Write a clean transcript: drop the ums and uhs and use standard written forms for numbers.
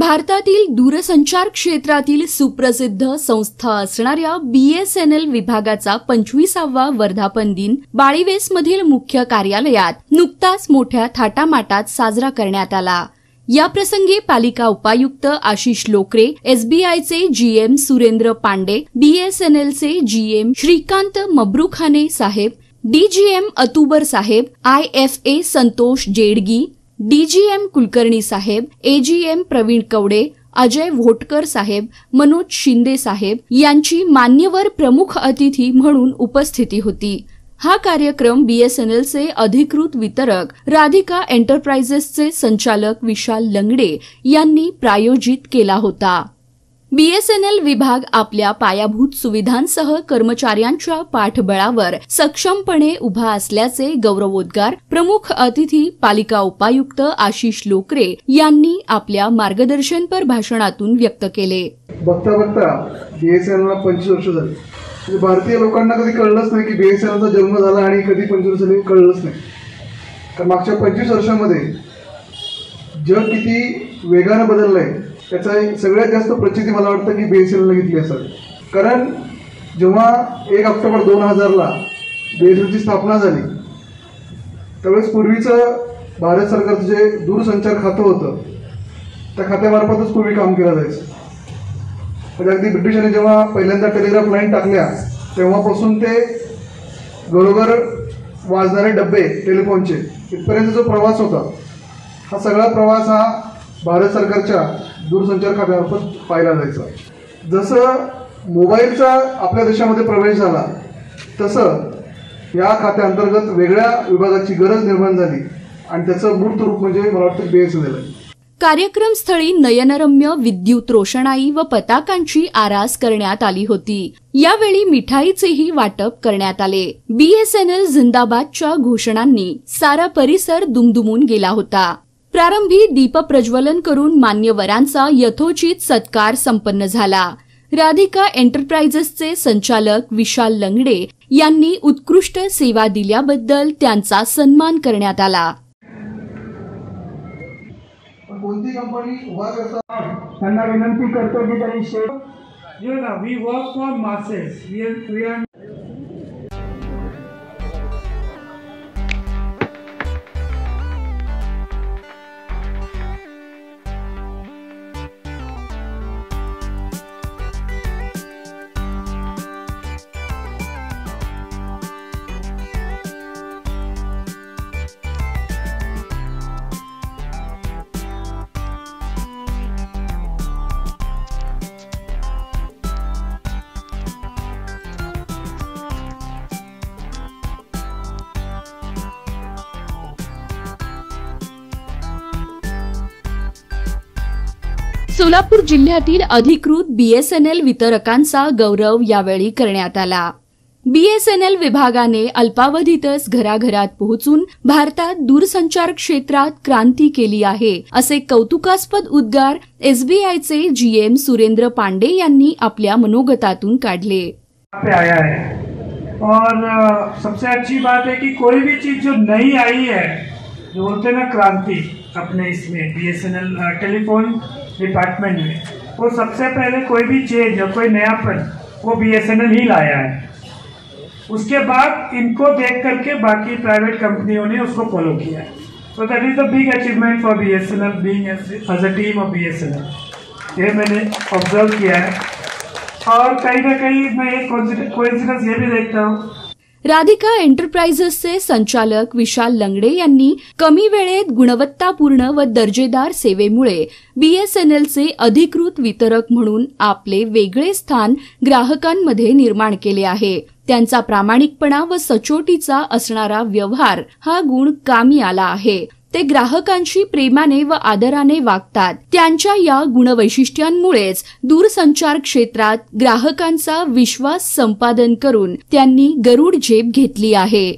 भारतातील दूरसंचार क्षेत्रातील सुप्रसिद्ध संस्था असणाऱ्या BSNL विभागाचा 25वा वर्धापन दिन बाळीवेसमधील मुख्य कार्यालयात नुकताच मोठ्या थाटामाटात साजरा करण्यात आला। या प्रसंगी पालिका उपायुक्त आशिष लोकरे, SBIचे GM सुरेंद्र पांडे, BSNLचे GM श्रीकांत मब्रुखाने साहेब, DGM अतुबर साहेब, IFA संतोष जेडगी, DGM कुलकर्णी साहेब, AGM प्रवीण कवडे, अजय व्होटकर साहेब, मनोज शिंदे साहेब यांची मान्यवर प्रमुख अतिथी म्हणून उपस्थिती होती। हा कार्यक्रम BSNLचे अधिकृत वितरक राधिका एंटरप्राइजेसचे संचालक विशाल लंगडे यांनी प्रायोजित केला होता। BSNL विभाग आपल्या पायाभूत सुविधांसह कर्मचाऱ्यांच्या पाठबळावर सक्षमपणे उभा असल्याचे गौरवोद्गार प्रमुख अतिथी पालिका उपायुक्त आशिष लोकरे यांनी आपल्या मार्गदर्शनपर भाषणातून व्यक्त केले। बघता बघता BSNLला 25 वर्ष झाली। भारतीय लोकांना कधी कळलंच नाही की BSNLचा जन्म झाला आणि कधी 25 वर्ष झाली कळलंच नाही। तर मागच्या 25 वर्षांमध्ये जग किती वेगाने बदललंय त्याचा सगळ्यात जास्त प्रचिती मला वाटतं की BSNLला घेतली असेल। कारण जेव्हा 1 ऑक्टोबर 2000ला BSNLची स्थापना झाली त्यावेळेस पूर्वीचं भारत सरकारचं जे दूरसंचार खातं होतं त्या खात्यामार्फतच पूर्वी काम केलं जायचं। म्हणजे अगदी ब्रिटिशांनी जेव्हा पहिल्यांदा टेलिग्राफ लाईन टाकल्या तेव्हापासून ते घरोघर वाजणारे डब्बे टेलिफोनचे इथपर्यंत जो प्रवास होता हा सगळा प्रवास हा भारत सरकारच्या दूरसंचार खात्यामार्फत पाहिला जायचा। जसं मोबाईलचा आपल्या देशामध्ये प्रवेश झाला तसं या खात्याअंतर्गत वेगळ्या विभागाची गरज निर्माण झाली आणि त्याचं मूर्त रूप म्हणजे मला वाटतं BSNL आहे। कार्यक्रमस्थळी नयनरम्य विद्युत रोषणाई व पताकांची आरास करण्यात आली होती। यावेळी मिठाईचेही वाटप करण्यात आले। BSNL जिंदाबादच्या घोषणांनी सारा परिसर दुमदुमून गेला होता। प्रारंभी दीप प्रज्वलन करून मान्यवरांचा यथोचित सत्कार संपन्न झाला। राधिका एंटरप्राइजेसचे संचालक विशाल लंगडे यांनी उत्कृष्ट सेवा दिल्याबद्दल त्यांचा सन्मान करण्यात आला। कोणती कंपनी उभा करता त्यांना विनंती करतो की त्यांनी we work for masses we are Solapur जिल्ह्यातील अधिकृत BSNL वितरकांचा गौरव यावेळी करण्यात आला। BSNL विभागाने अल्पावधीतच घराघरात पोहोचून भारतात दूरसंचार क्षेत्रात क्रांती केली आहे असे कौतुकास्पद उद्गार SBIचे GM सुरेंद्र पांडे यांनी आपल्या मनोगतातून काढले। और सबसे अच्छी बात है कि कोई भी चीज जो नई आई है जो बोलते हैं ना क्रांति अपने इसमें BSNL टेलीफोन डिपार्टमेंट में वो सबसे पहले कोई भी चेंज या कोई नयापन वो BSNL ही लाया है। उसके बाद इनको देख करके बाकी प्राइवेट कंपनियों ने उसको फॉलो किया है। So that is the big achievement for BSNL being as a team of BSNL। ये मैंने ऑब्जर्व किया है और कहीं ना कहीं मैं एक कोइंसिडेंस ये भी देखता हूँ। राधिका एंटरप्राइजेसचे संचालक विशाल लंगडे यांनी कमी वेळेत गुणवत्तापूर्ण व दर्जेदार सेवेमुळे BSNLचे अधिकृत वितरक म्हणून आपले वेगळे स्थान ग्राहकांमध्ये निर्माण केले आहे। त्यांचा प्रामाणिकपणा व सचोटीचा असणारा व्यवहार हा गुण कामी आला आहे। ते ग्राहकांशी प्रेमाने व आदराने वागतात। त्यांच्या या गुणवैशिष्ट्यांमुळेच दूरसंचार क्षेत्रात ग्राहकांचा विश्वास संपादन करून त्यांनी गरुड झेप घेतली आहे।